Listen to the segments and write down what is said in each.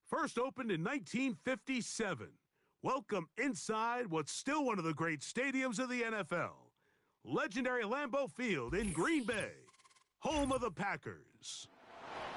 First opened in 1957. Welcome inside what's still one of the great stadiums of the NFL. Legendary Lambeau Field in Green Bay, home of the Packers.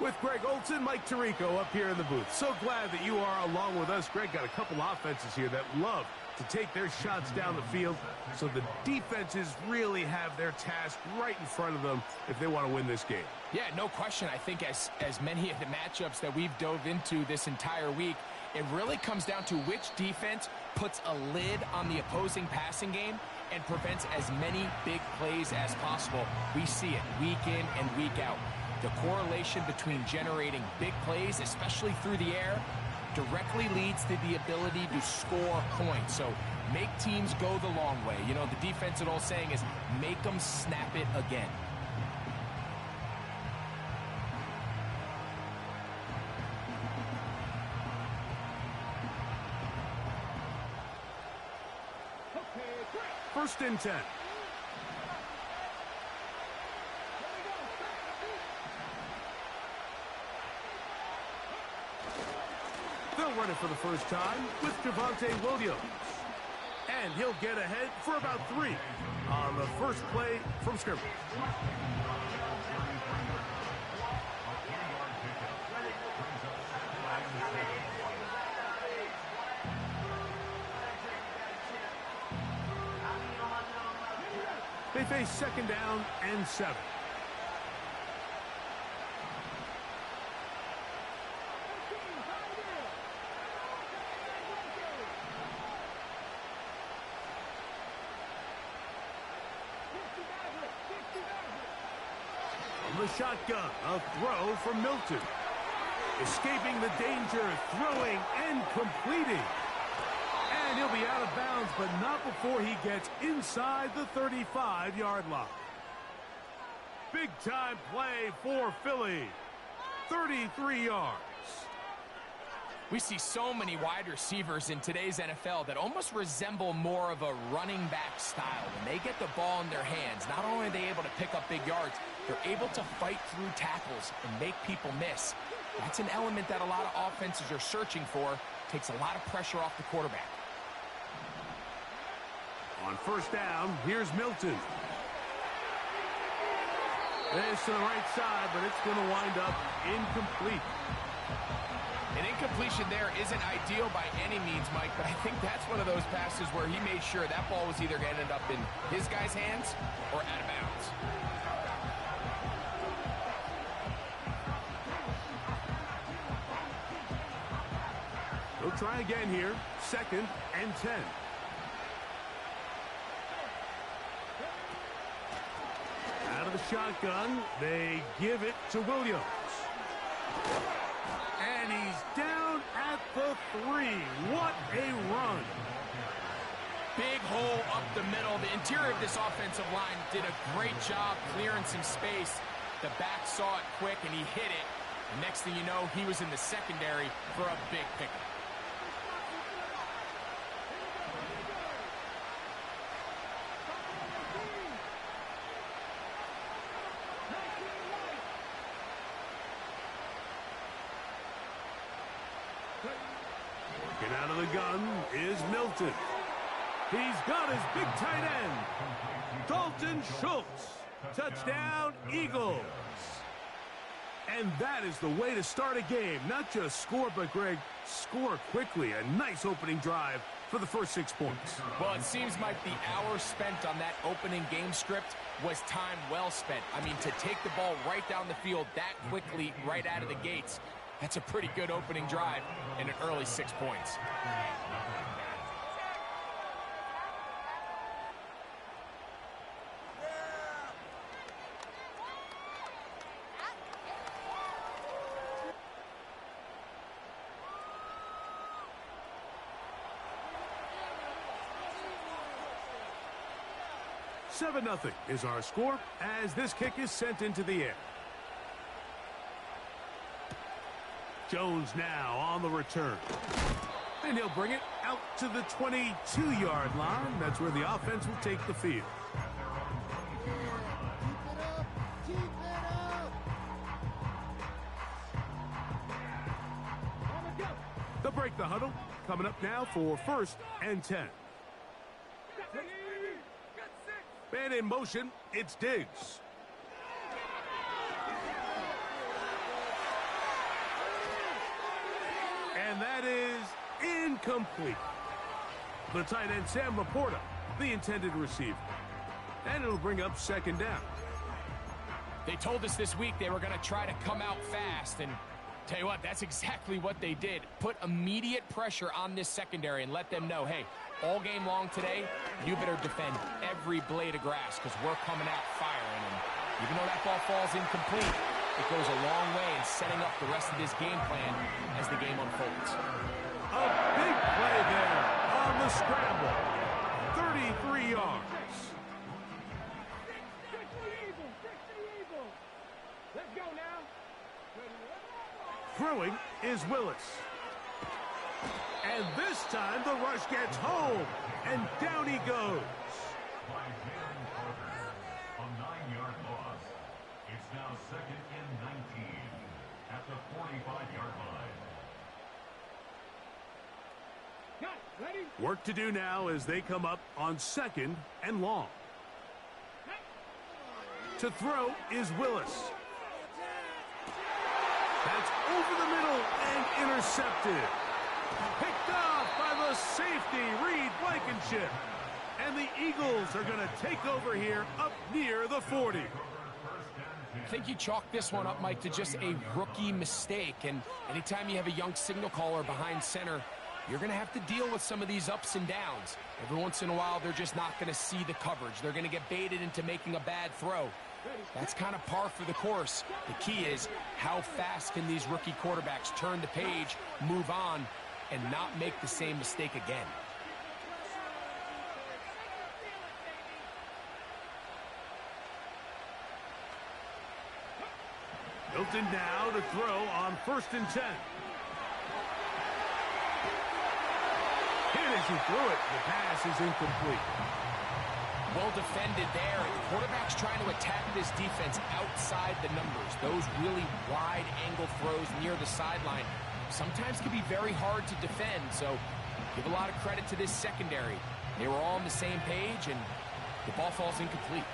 With Greg Olson, Mike Tirico up here in the booth. So glad that you are along with us. Greg got a couple offenses here that love to take their shots down the field, so the defenses really have their task right in front of them if they want to win this game. Yeah, no question. I think as many of the matchups that we've dove into this entire week, it really comes down to which defense puts a lid on the opposing passing game and prevents as many big plays as possible. We see it week in and week out. The correlation between generating big plays, especially through the air, directly leads to the ability to score points. So make teams go the long way. You know, the defensive old saying is make them snap it again. First and 10. They'll run it for the first time with Javonte Williams. And he'll get ahead for about 3 on the first play from scrimmage. They face second down and 7. The shotgun, a throw from Milton. Escaping the danger, throwing and completing. And he'll be out of bounds, but not before he gets inside the 35-yard line. Big-time play for Philly. 33 yards. We see so many wide receivers in today's NFL that almost resemble more of a running back style. When they get the ball in their hands, not only are they able to pick up big yards, they're able to fight through tackles and make people miss. That's an element that a lot of offenses are searching for. Takes a lot of pressure off the quarterback. On first down, here's Milton. This to the right side, but it's going to wind up incomplete. An incompletion there isn't ideal by any means, Mike, but I think that's one of those passes where he made sure that ball was either going to end up in his guy's hands or out of bounds. They'll try again here. Second and 10. Out of the shotgun, they give it to Williams. And he's down at the 3. What a run. Big hole up the middle. The interior of this offensive line did a great job clearing some space. The back saw it quick, and he hit it. And next thing you know, he was in the secondary for a big pickup. Working out of the gun is Milton. He's got his big tight end, Dalton Schultz. Touchdown, Eagles. And that is the way to start a game. Not just score, but, Greg, score quickly. A nice opening drive for the first 6 points. Well, it seems like the hour spent on that opening game script was time well spent. I mean, to take the ball right down the field that quickly right out of the gates, that's a pretty good opening drive and an early 6 points. Seven 0 is our score as this kick is sent into the air. Jones now on the return. And he'll bring it out to the 22-yard line. That's where the offense will take the field. the huddle. Coming up now for 1st and 10. Man in motion, it's Diggs. And that is incomplete. The tight end, Sam Laporta, the intended receiver. And it'll bring up 2nd down. They told us this week they were going to try to come out fast, and tell you what, that's exactly what they did. Put immediate pressure on this secondary and let them know, hey, all game long today, you better defend every blade of grass because we're coming out firing. And even though that ball falls incomplete, it goes a long way in setting up the rest of this game plan as the game unfolds. A big play there on the scramble. 33 yards. Let's go now. Throwing is Willis. And this time the rush gets home. And down he goes. A 9-yard loss. It's now 2nd and 19 at the 45-yard line. Ready? Work to do now as they come up on 2nd and long. To throw is Willis. That's over the middle and intercepted. Picked off by the safety, Reed Blankenship. And the Eagles are going to take over here up near the 40. I think you chalk this one up, Mike, to just a rookie mistake. And anytime you have a young signal caller behind center, you're going to have to deal with some of these ups and downs. Every once in a while, they're just not going to see the coverage. They're going to get baited into making a bad throw. That's kind of par for the course. The key is how fast can these rookie quarterbacks turn the page, move on, and not make the same mistake again. Hilton now to throw on 1st and 10. Hit as he threw it. The pass is incomplete. Well defended there. The quarterback's trying to attack this defense outside the numbers. Those really wide angle throws near the sideline sometimes can be very hard to defend. So give a lot of credit to this secondary. They were all on the same page, and the ball falls incomplete.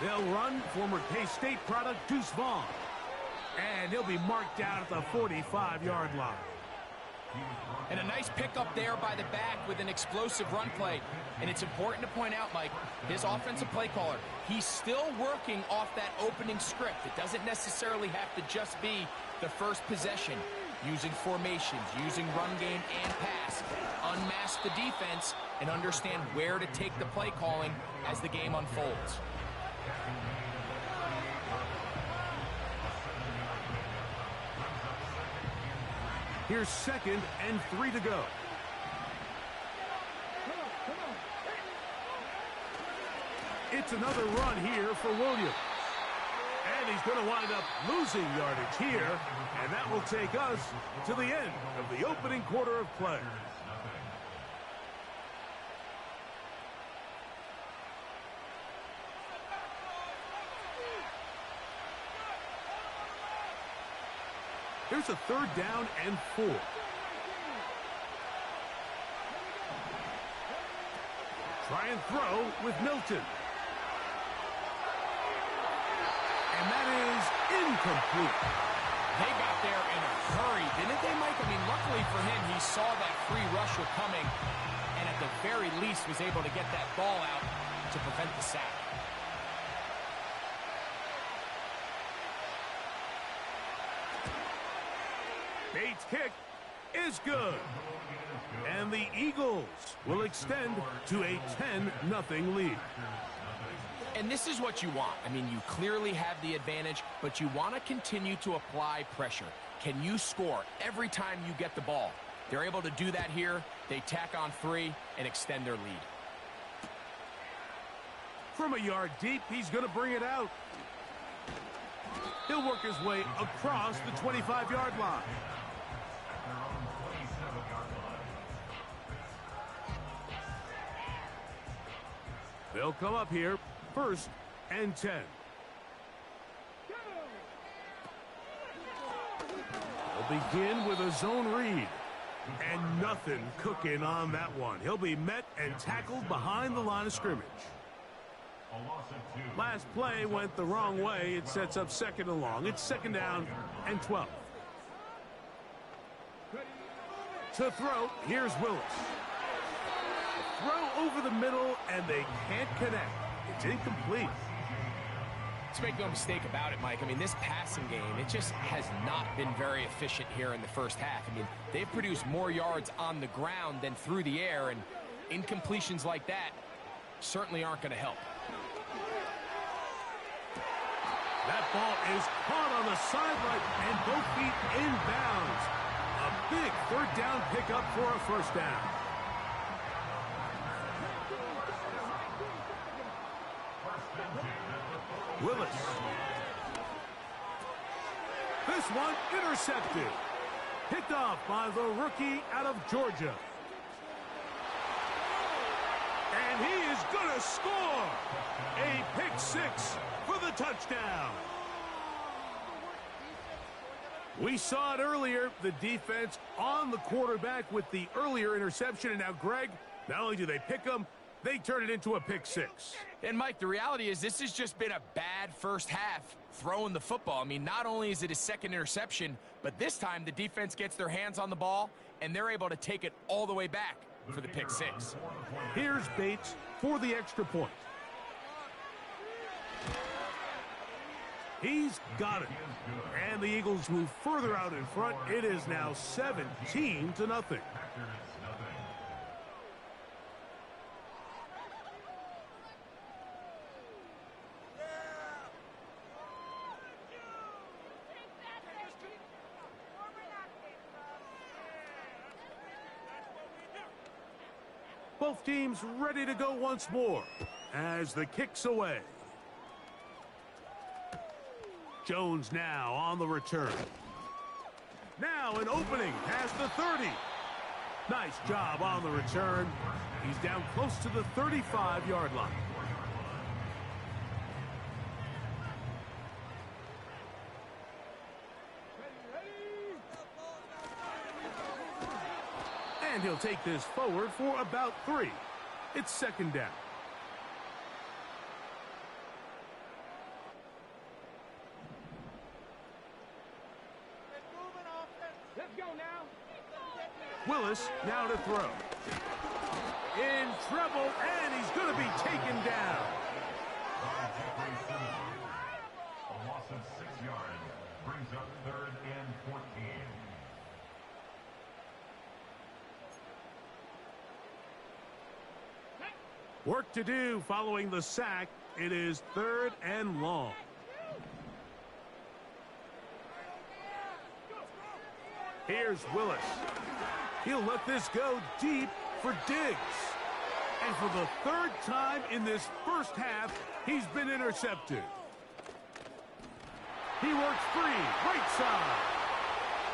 They'll run former K-State product Deuce Vaughn. And he'll be marked down at the 45-yard line. And a nice pickup there by the back with an explosive run play. And it's important to point out, Mike, his offensive play caller, he's still working off that opening script. It doesn't necessarily have to just be the first possession. Using formations, using run game and pass. Unmask the defense and understand where to take the play calling as the game unfolds. Here's 2nd and 3 to go. It's another run here for Williams. And he's going to wind up losing yardage here. And that will take us to the end of the opening quarter of play. Here's a 3rd down and 4. Try and throw with Milton. And that is incomplete. They got there in a hurry, didn't they, Mike? I mean, luckily for him, he saw that free rusher coming and at the very least was able to get that ball out to prevent the sack. Bates' kick is good. And the Eagles will extend to a 10-0 lead. And this is what you want. I mean, you clearly have the advantage, but you want to continue to apply pressure. Can you score every time you get the ball? They're able to do that here. They tack on 3 and extend their lead. From a yard deep, he's going to bring it out. He'll work his way across the 25-yard line. They'll come up here, 1st and 10. They'll begin with a zone read. And nothing cooking on that one. He'll be met and tackled behind the line of scrimmage. Last play went the wrong way. It sets up second and long. It's second down and 12. To throw, here's Willis. Throw over the middle, and they can't connect. It's incomplete. Let's make no mistake about it, Mike. I mean, this passing game, it just has not been very efficient here in the first half. I mean, they've produced more yards on the ground than through the air, and incompletions like that certainly aren't going to help. That ball is caught on the sideline and both feet inbounds. A big third down pickup for a first down. Willis. This one intercepted. Picked off by the rookie out of Georgia. And he is going to score. A pick six for the touchdown. We saw it earlier, the defense on the quarterback with the earlier interception. And now, Greg, not only do they pick him, they turn it into a pick six. And, Mike, the reality is this has just been a bad first half throwing the football. I mean, not only is it his second interception, but this time the defense gets their hands on the ball, and they're able to take it all the way back for the pick six. Here's Bates for the extra point. He's got it. And the Eagles move further out in front. It is now 17-0. Both teams ready to go once more as the kick's away. Jones now on the return. Now an opening past the 30. Nice job on the return. He's down close to the 35-yard line. And he'll take this forward for about 3. It's second down. Let's go now. Willis now to throw. In trouble, and he's going to be taken down. A loss of 6 yards brings up 3rd and 14. Work to do following the sack. It is 3rd and long. Here's Willis. He'll let this go deep for Diggs. And for the 3rd time in this first half, he's been intercepted. He works free, right side.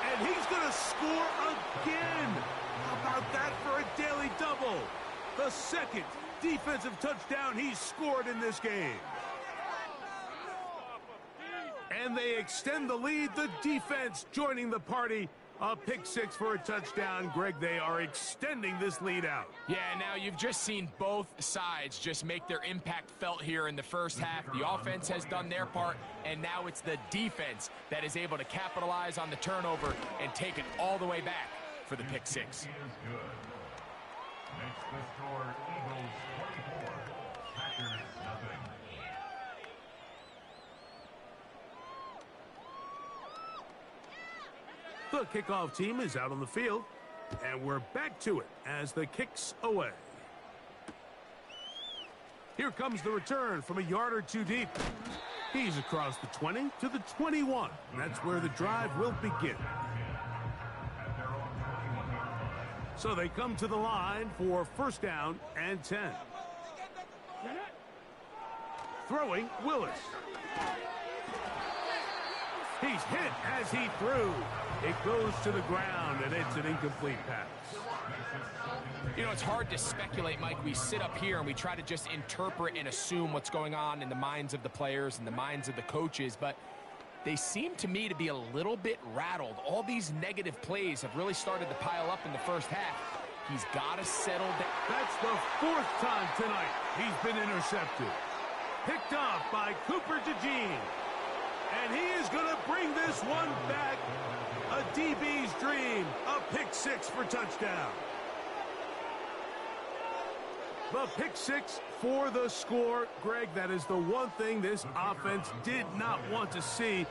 And he's going to score again. How about that for a daily double? The second defensive touchdown he's scored in this game. And they extend the lead. The defense joining the party. A pick six for a touchdown. Greg, they are extending this lead out. Yeah, now you've just seen both sides just make their impact felt here in the first half. The offense has done their part, and now it's the defense that is able to capitalize on the turnover and take it all the way back for the pick six. Makes the score Eagles 24, Packers nothing. The kickoff team is out on the field, and we're back to it as the kick's away. Here comes the return from a yard or two deep. He's across the 20 to the 21. That's where the drive will begin. So they come to the line for first down and 10. Throwing, Willis. He's hit as he threw. It goes to the ground, and it's an incomplete pass. You know, it's hard to speculate, Mike. We sit up here and we try to just interpret and assume what's going on in the minds of the players and the minds of the coaches. But They seem to me to be a little bit rattled. All these negative plays have really started to pile up in the first half. He's got to settle down. That's the 4th time tonight he's been intercepted. Picked off by Cooper DeJean. And he is going to bring this one back. A DB's dream. A pick 6 for touchdown. The pick 6 for the score. Greg, that is the one thing this offense did not want to see.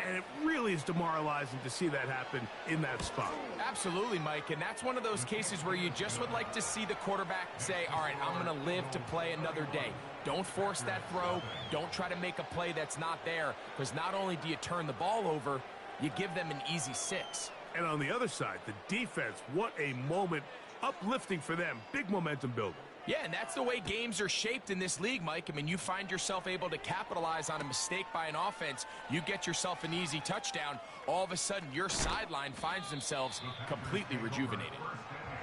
And it really is demoralizing to see that happen in that spot. Absolutely, Mike, and that's one of those cases where you just would like to see the quarterback say, all right, I'm going to live to play another day. Don't force that throw. Don't try to make a play that's not there, because not only do you turn the ball over, you give them an easy 6. And on the other side, the defense, what a moment. Uplifting for them. Big momentum builder. Yeah, and that's the way games are shaped in this league, Mike. I mean, you find yourself able to capitalize on a mistake by an offense. You get yourself an easy touchdown. All of a sudden, your sideline finds themselves completely rejuvenated.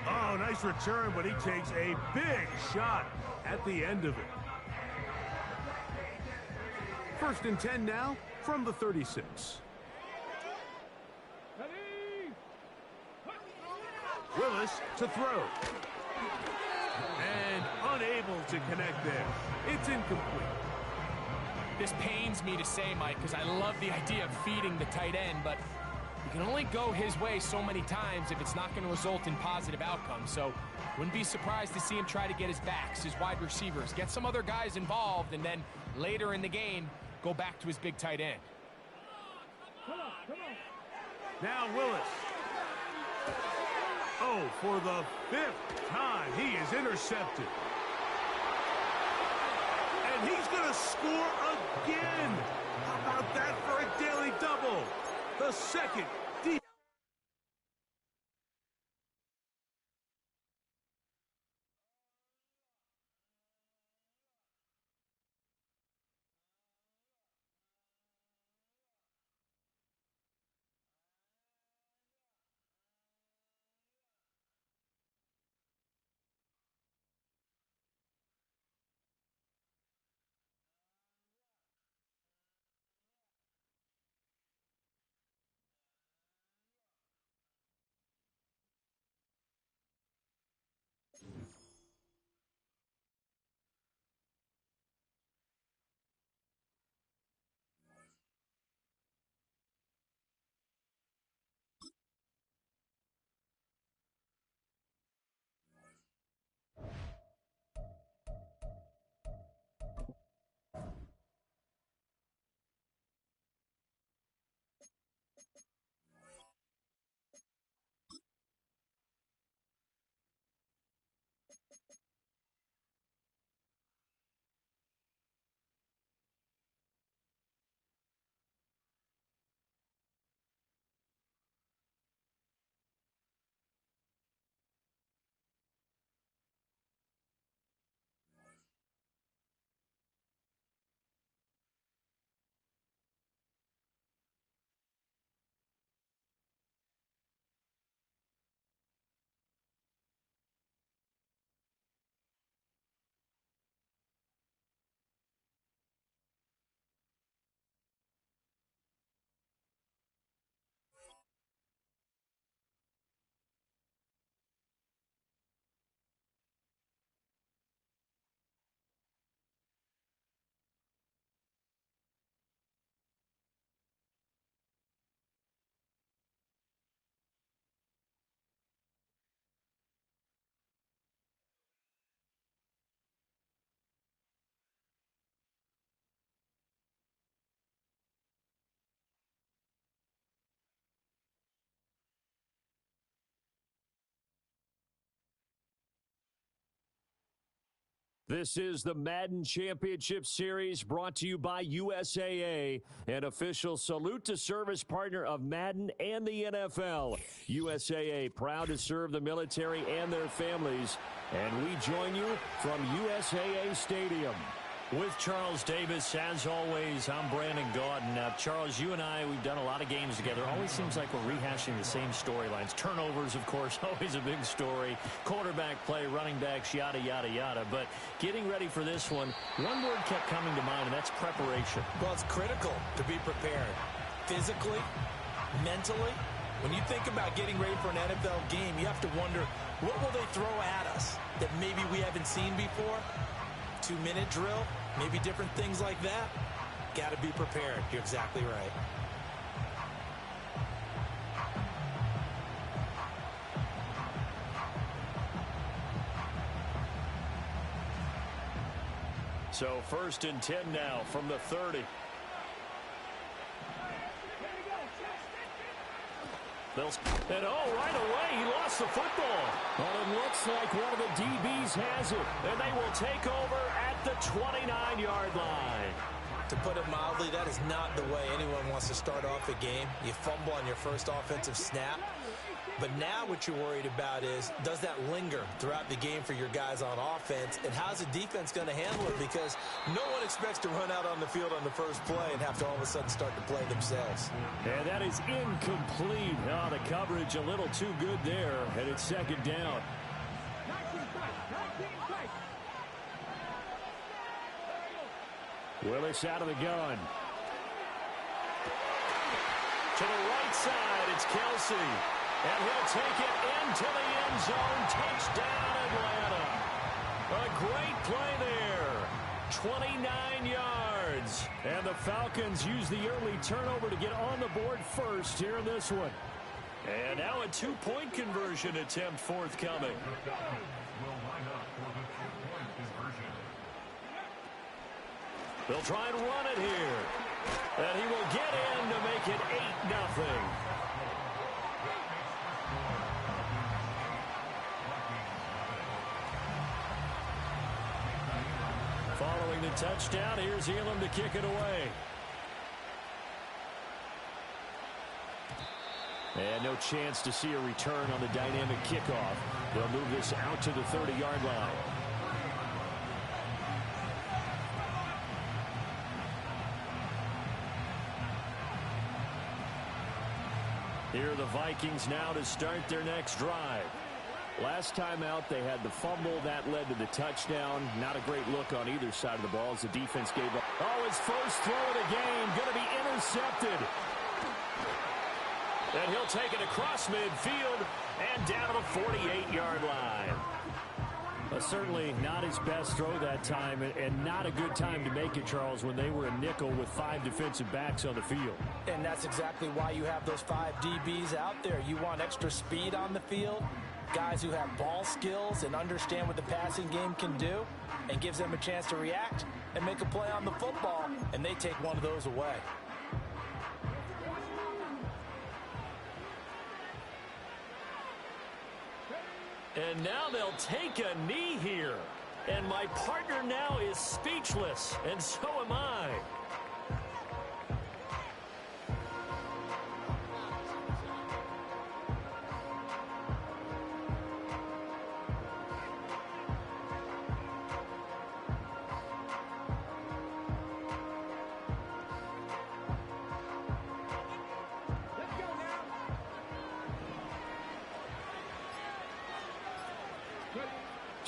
Oh, nice return, but he takes a big shot at the end of it. 1st and 10 now from the 36. Willis to throw. And unable to connect there. It's incomplete. This pains me to say, Mike, because I love the idea of feeding the tight end, but you can only go his way so many times if it's not going to result in positive outcomes. So wouldn't be surprised to see him try to get his backs, his wide receivers, get some other guys involved, and then later in the game, go back to his big tight end. Now Willis. Oh, for the 5th time, he is intercepted. And he's going to score again. How about that for a daily double? The 2nd deep. This is the Madden Championship Series brought to you by USAA, an official salute to service partner of Madden and the NFL. USAA, proud to serve the military and their families. And we join you from USAA Stadium. With Charles Davis, as always, I'm Brandon Gaudin. Now, Charles, you and I, we've done a lot of games together. Always seems like we're rehashing the same storylines. Turnovers, of course, always a big story. Quarterback play, running backs, yada, yada, yada. But getting ready for this one, one word kept coming to mind, and that's preparation. Well, it's critical to be prepared. physically, mentally. When you think about getting ready for an NFL game, you have to wonder, what will they throw at us that maybe we haven't seen before? 2-minute drill, maybe different things like that. Got to be prepared. You're exactly right. So 1st and 10 now from the 30. And right away, he lost the football. Well, it looks like one of the DBs has it. And they will take over at the 29-yard line. To put it mildly, that is not the way anyone wants to start off a game. You fumble on your first offensive snap. But now what you're worried about is, does that linger throughout the game for your guys on offense? And how's the defense going to handle it? Because no one expects to run out on the field on the first play and have to all of a sudden start to play themselves. And that is incomplete. Oh, the coverage a little too good there, and it's 2nd down. Willis out of the gun. To the right side, it's Kelsey. And he'll take it into the end zone. Touchdown, Atlanta. A great play there. 29 yards. And the Falcons use the early turnover to get on the board first here in this one. And now a 2-point conversion attempt forthcoming. They'll try and run it here. And he will get in to make it 8-0. Following the touchdown, here's Elam to kick it away. And no chance to see a return on the dynamic kickoff. They'll move this out to the 30-yard line. Here are the Vikings now to start their next drive. Last time out, they had the fumble. That led to the touchdown. Not a great look on either side of the ball as the defense gave up. Oh, his first throw of the game going to be intercepted. And he'll take it across midfield and down to the 48-yard line. Certainly not his best throw that time, and not a good time to make it, Charles, when they were a nickel with 5 defensive backs on the field. And that's exactly why you have those 5 DBs out there. You want extra speed on the field, guys who have ball skills and understand what the passing game can do, and gives them a chance to react and make a play on the football, and they take one of those away. And now they'll take a knee here. And my partner now is speechless, and so am I.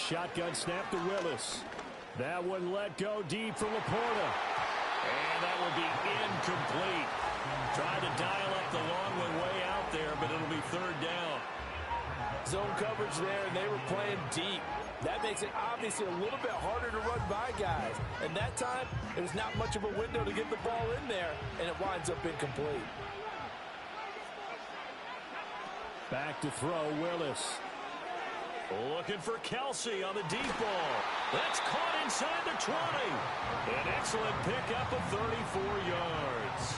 Shotgun snap to Willis. That one let go deep for Laporta. And that will be incomplete. Trying to dial up the long one way out there, but it'll be 3rd down. Zone coverage there, and they were playing deep. That makes it obviously a little bit harder to run by guys. And that time, it was not much of a window to get the ball in there, and it winds up incomplete. Back to throw, Willis. Looking for Kelsey on the deep ball. That's caught inside the 20. An excellent pickup of 34 yards.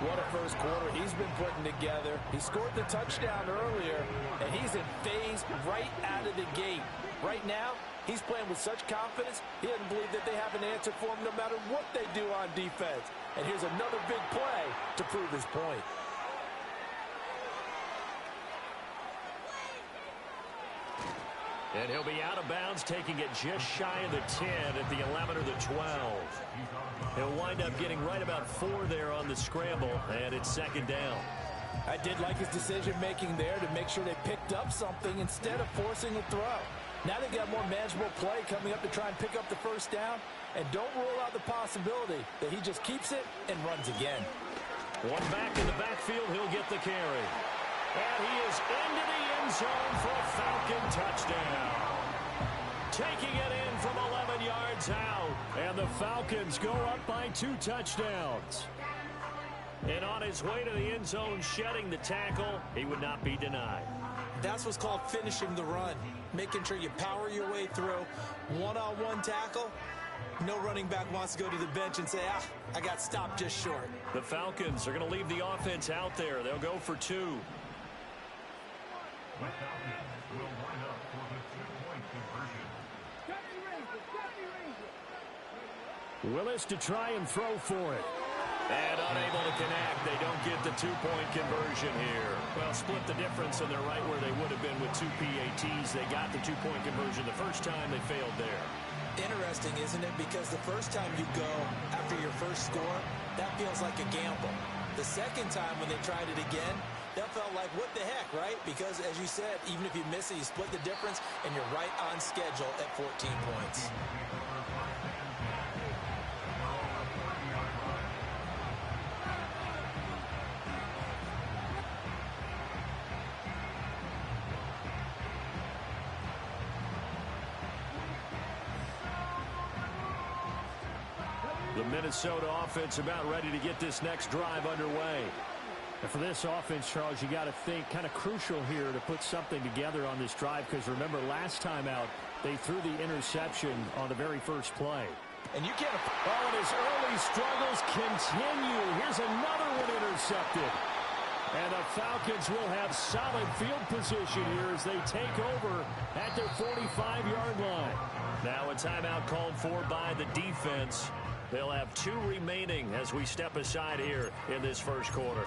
What a first quarter he's been putting together. He scored the touchdown earlier, and he's in phase right out of the gate. Right now, he's playing with such confidence, he doesn't believe that they have an answer for him no matter what they do on defense. And here's another big play to prove his point. And he'll be out of bounds, taking it just shy of the 10 at the 11 or the 12. He'll wind up getting right about 4 there on the scramble, and it's 2nd down. I did like his decision-making there to make sure they picked up something instead of forcing a throw. Now they've got more manageable play coming up to try and pick up the 1st down, and don't rule out the possibility that he just keeps it and runs again. One back in the backfield, he'll get the carry. And he is into the end zone for a Falcon touchdown. Taking it in from 11 yards out. And the Falcons go up by 2 touchdowns. And on his way to the end zone, shedding the tackle, he would not be denied. That's what's called finishing the run. Making sure you power your way through. One-on-one tackle. No running back wants to go to the bench and say, I got stopped just short. The Falcons are going to leave the offense out there. They'll go for 2. The Falcons will line up for the 2-point conversion. Willis to try and throw for it. And unable to connect. They don't get the 2-point conversion here. Well, split the difference, and they're right where they would have been with 2 PATs. They got the 2-point conversion the first time. They failed there. Interesting, isn't it? Because the first time you go after your first score, that feels like a gamble. The second time when they tried it again, that felt like, what the heck, right? Because, as you said, even if you miss it, you split the difference, and you're right on schedule at 14 points. The Minnesota offense about ready to get this next drive underway. And for this offense, Charles, you got to think kind of crucial here to put something together on this drive, because remember last time out they threw the interception on the very first play. And you can't. Oh, and his early struggles continue. Here's another one intercepted. And the Falcons will have solid field position here as they take over at their 45-yard line. Now a timeout called for by the defense. They'll have 2 remaining as we step aside here in this first quarter.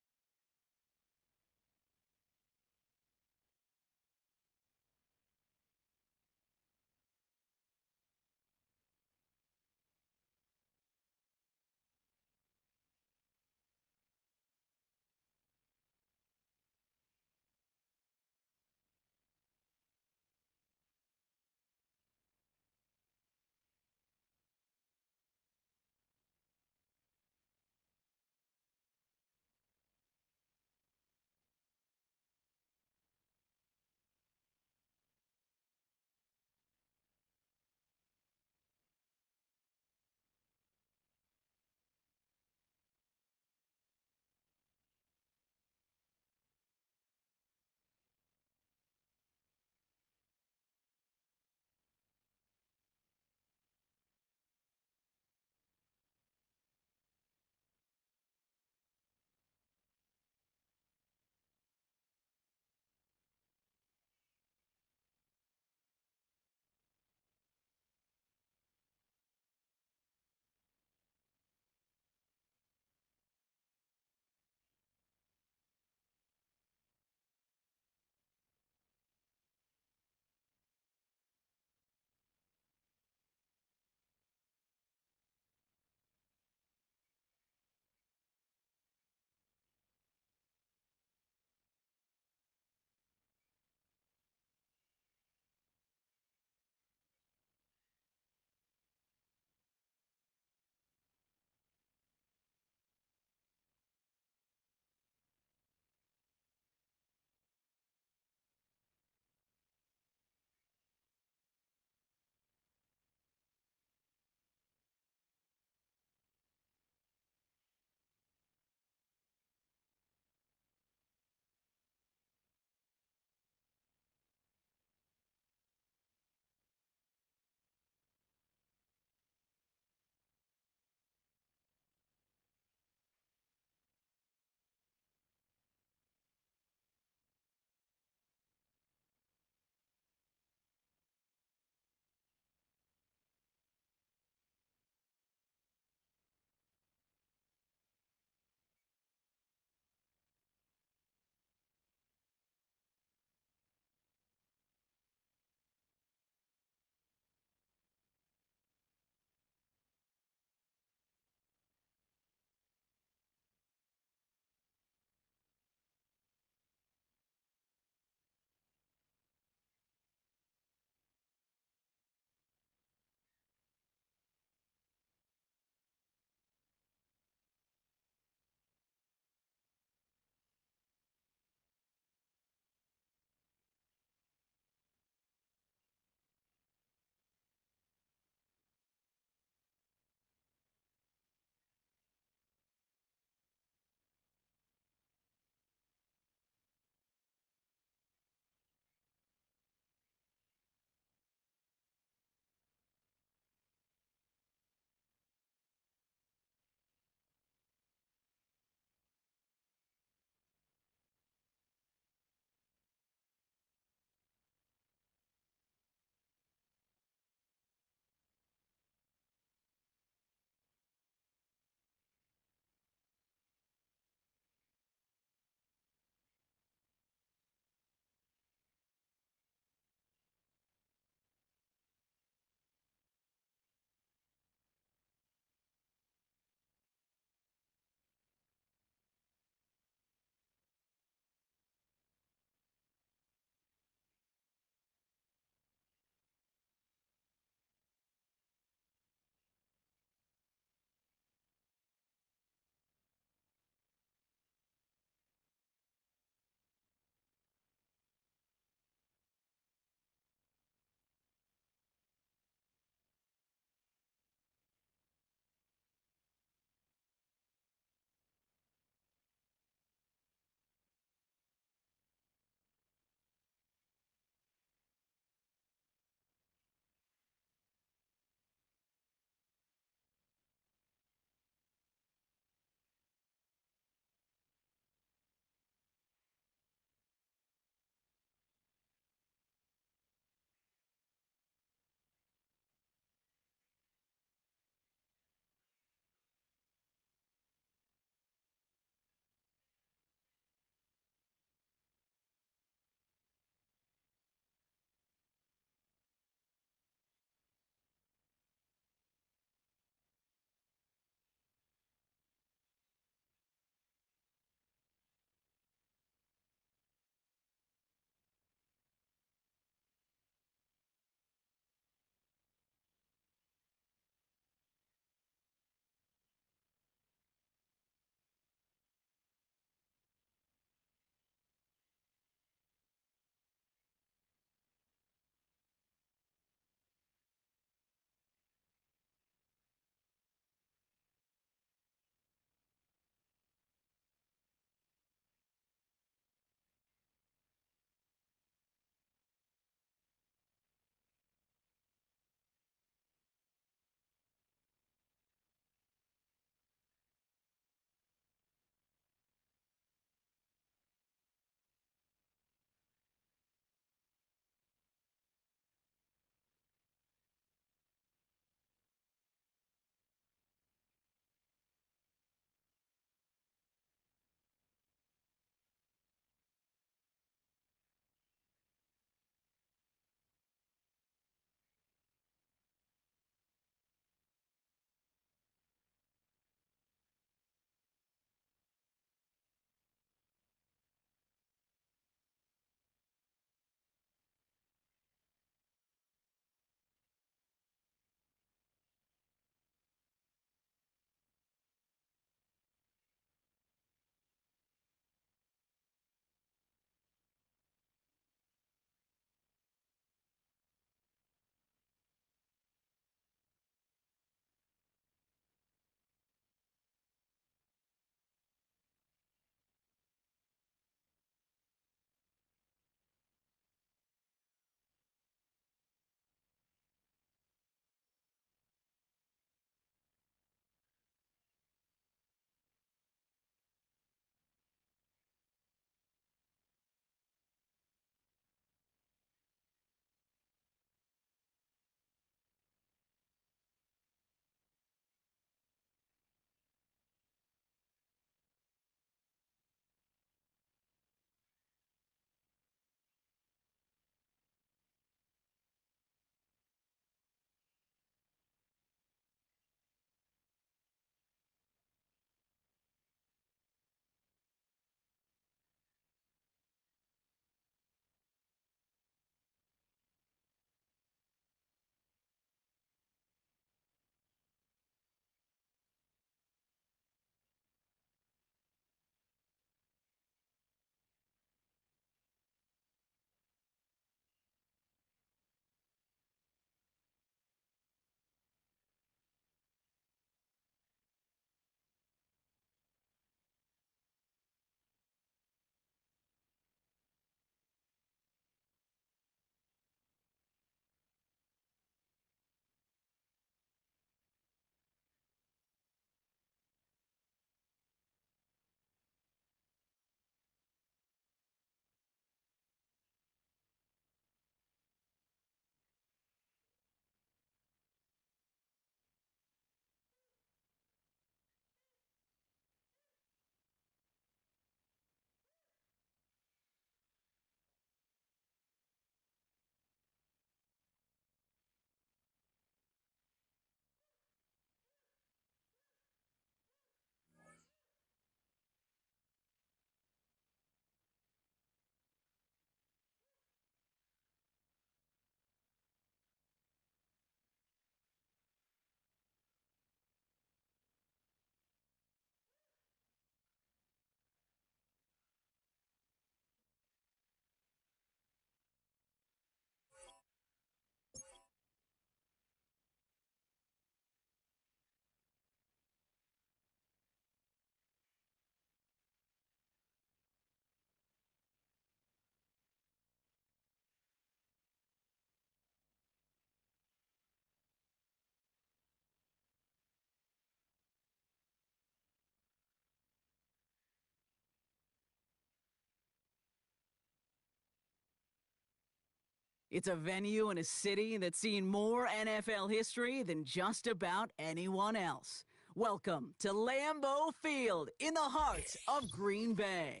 It's a venue in a city that's seen more NFL history than just about anyone else. Welcome to Lambeau Field in the heart of Green Bay.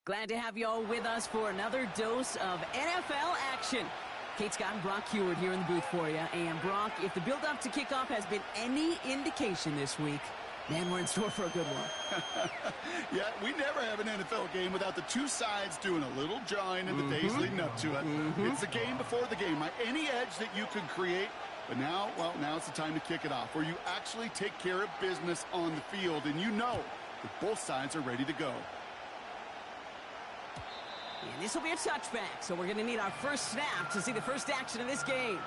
Glad to have you all with us for another dose of NFL action. Kate Scott and Brock Heward here in the booth for you. And Brock, if the build-up to kickoff has been any indication this week, man, we're in store for a good one. Yeah, we never have an NFL game without the two sides doing a little jawing in the days leading up to it. It's the game before the game. Any edge that you could create. But now, well, now it's the time to kick it off, where you actually take care of business on the field, and you know that both sides are ready to go. And this will be a touchback, so we're going to need our first snap to see the first action of this game.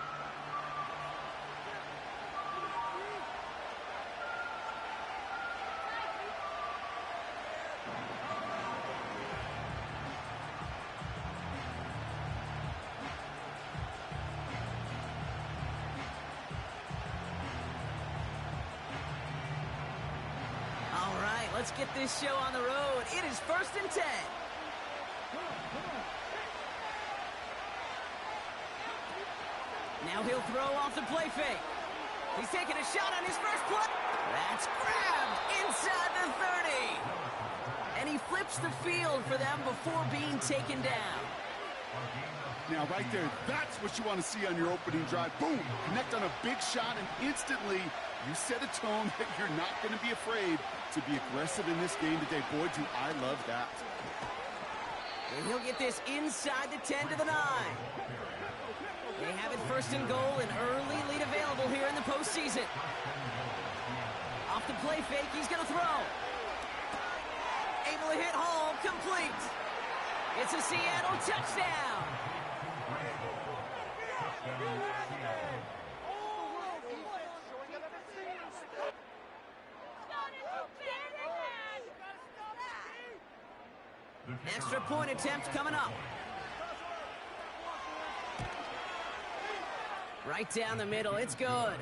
All right, let's get this show on the road. It is 1st and 10. Now he'll throw off the play fake. He's taking a shot on his first play. That's grabbed inside the 30. And he flips the field for them before being taken down. Now, right there, that's what you want to see on your opening drive. Boom! Connect on a big shot, and instantly you set a tone that you're not going to be afraid to be aggressive in this game today. Boy, do I love that. And he'll get this inside the 10 to the 9. They have it 1st and goal, an early lead available here in the postseason. Off the play fake, he's going to throw. Able to hit home, complete. It's a Seattle touchdown. Extra point attempt coming up. Right down the middle, it's good.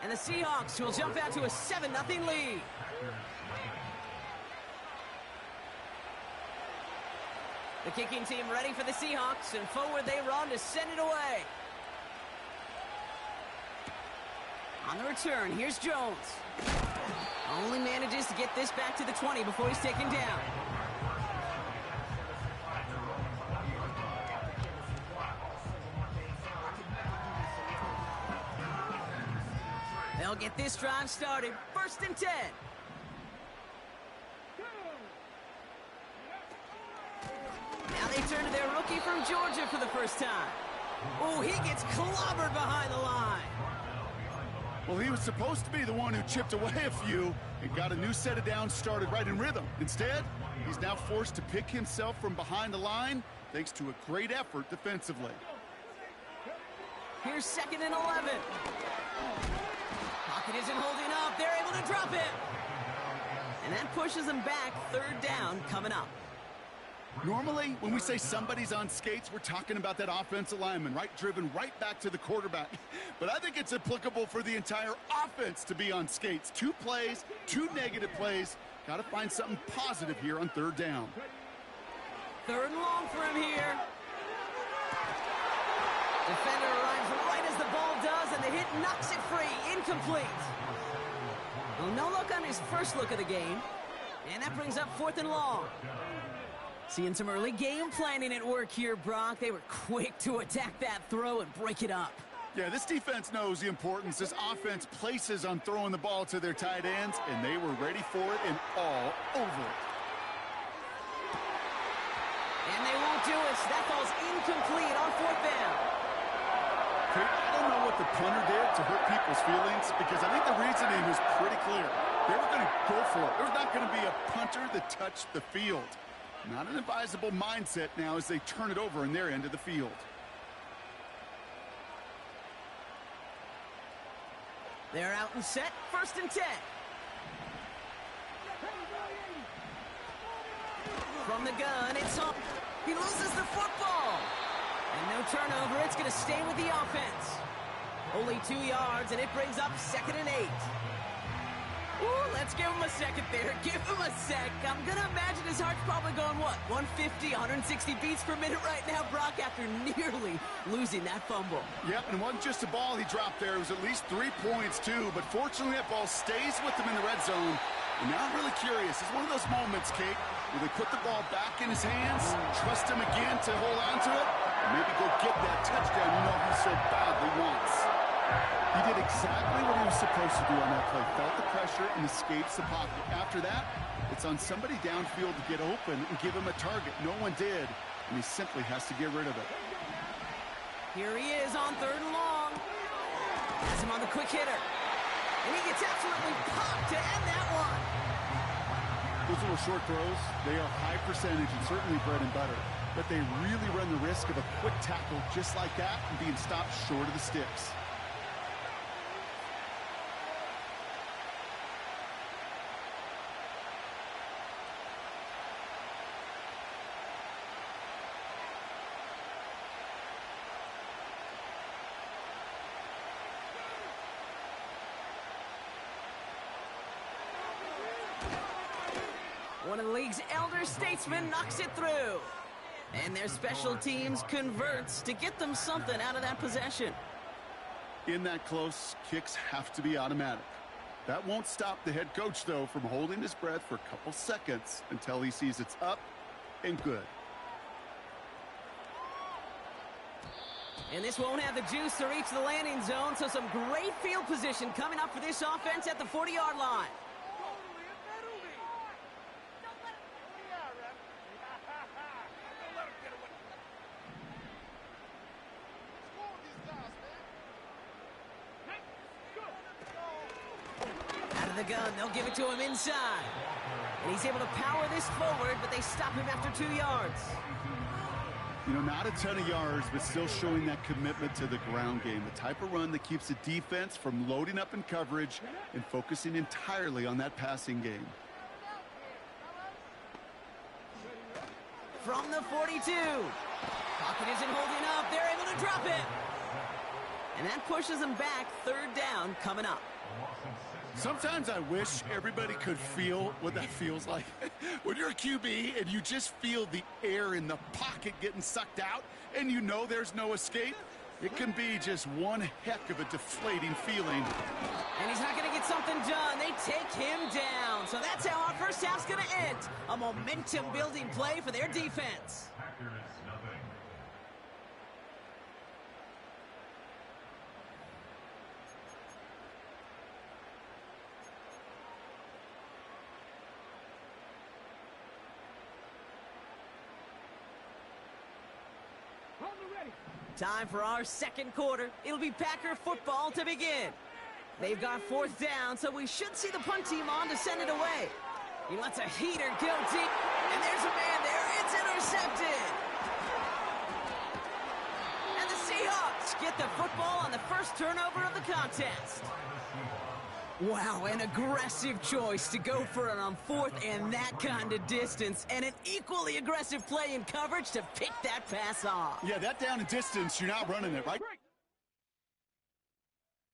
And the Seahawks will jump out to a 7-0 lead. The kicking team ready for the Seahawks, and forward they run to send it away. On the return, here's Jones. Only manages to get this back to the 20 before he's taken down. They'll get this drive started. 1st and 10. Now they turn to their rookie from Georgia for the first time. Oh, he gets clobbered behind the line. Well, he was supposed to be the one who chipped away a few and got a new set of downs started right in rhythm. Instead, he's now forced to pick himself from behind the line thanks to a great effort defensively. Here's 2nd and 11. Pocket isn't holding up. They're able to drop it. And that pushes them back. 3rd down coming up. Normally, when we say somebody's on skates, we're talking about that offensive lineman, right? Driven right back to the quarterback. But I think it's applicable for the entire offense to be on skates. 2 plays, 2 negative plays. Got to find something positive here on 3rd down. 3rd and long for him here. Defender arrives right as the ball does, and the hit knocks it free. Incomplete. Well, no look on his first look of the game. And that brings up 4th and long. Seeing some early game planning at work here, Brock. They were quick to attack that throw and break it up. Yeah, this defense knows the importance this offense places on throwing the ball to their tight ends, and they were ready for it and all over it. And they won't do it. That ball's incomplete on 4th down. I don't know what the punter did to hurt people's feelings, because I think the reasoning was pretty clear. They were going to go for it. There's not going to be a punter that touched the field. Not an advisable mindset now as they turn it over in their end of the field. They're out and set. 1st and 10. From the gun, it's up. He loses the football. And no turnover. It's going to stay with the offense. Only 2 yards, and it brings up 2nd and 8. Ooh, let let's give him a second there. Give him a sec. I'm going to imagine his heart's probably going, what, 150, 160 beats per minute right now, Brock, after nearly losing that fumble. Yep, and it wasn't just a ball he dropped there. It was at least 3 points, too. But fortunately, that ball stays with him in the red zone. And now I'm really curious. It's one of those moments, Kate, where they put the ball back in his hands, trust him again to hold on to it, and maybe go get that touchdown you know he so badly wants. He did exactly what he was supposed to do on that play. Felt the pressure and escapes the pocket. After that, it's on somebody downfield to get open and give him a target. No one did, and he simply has to get rid of it. Here he is on 3rd and long. Has him on the quick hitter. And he gets absolutely popped to end that one. Those little short throws, they are high percentage and certainly bread and butter. But they really run the risk of a quick tackle just like that and being stopped short of the sticks. One of the league's elder statesmen knocks it through. And their special teams converts to get them something out of that possession. In that close, kicks have to be automatic. That won't stop the head coach, though, from holding his breath for a couple seconds until he sees it's up and good. And this won't have the juice to reach the landing zone, so some great field position coming up for this offense at the 40-yard line. The gun, they'll give it to him inside. And he's able to power this forward, but they stop him after 2 yards. You know, not a ton of yards, but still showing that commitment to the ground game. The type of run that keeps the defense from loading up in coverage and focusing entirely on that passing game. From the 42. Pocket isn't holding up. They're able to drop it. And that pushes them back. 3rd down coming up. Sometimes I wish everybody could feel what that feels like. When you're a QB and you just feel the air in the pocket getting sucked out and you know there's no escape, it can be just one heck of a deflating feeling. And he's not going to get something done. They take him down. So that's how our first half's going to end. A momentum-building play for their defense. Time for our second quarter. It'll be Packer football to begin. They've got 4th down, so we should see the punt team on to send it away. He lets a heater go deep, and there's a man there. It's intercepted. And the Seahawks get the football on the first turnover of the contest. Wow, an aggressive choice to go for it on 4th and that kind of distance, and an equally aggressive play in coverage to pick that pass off. Yeah, that down and distance, you're not running it, right?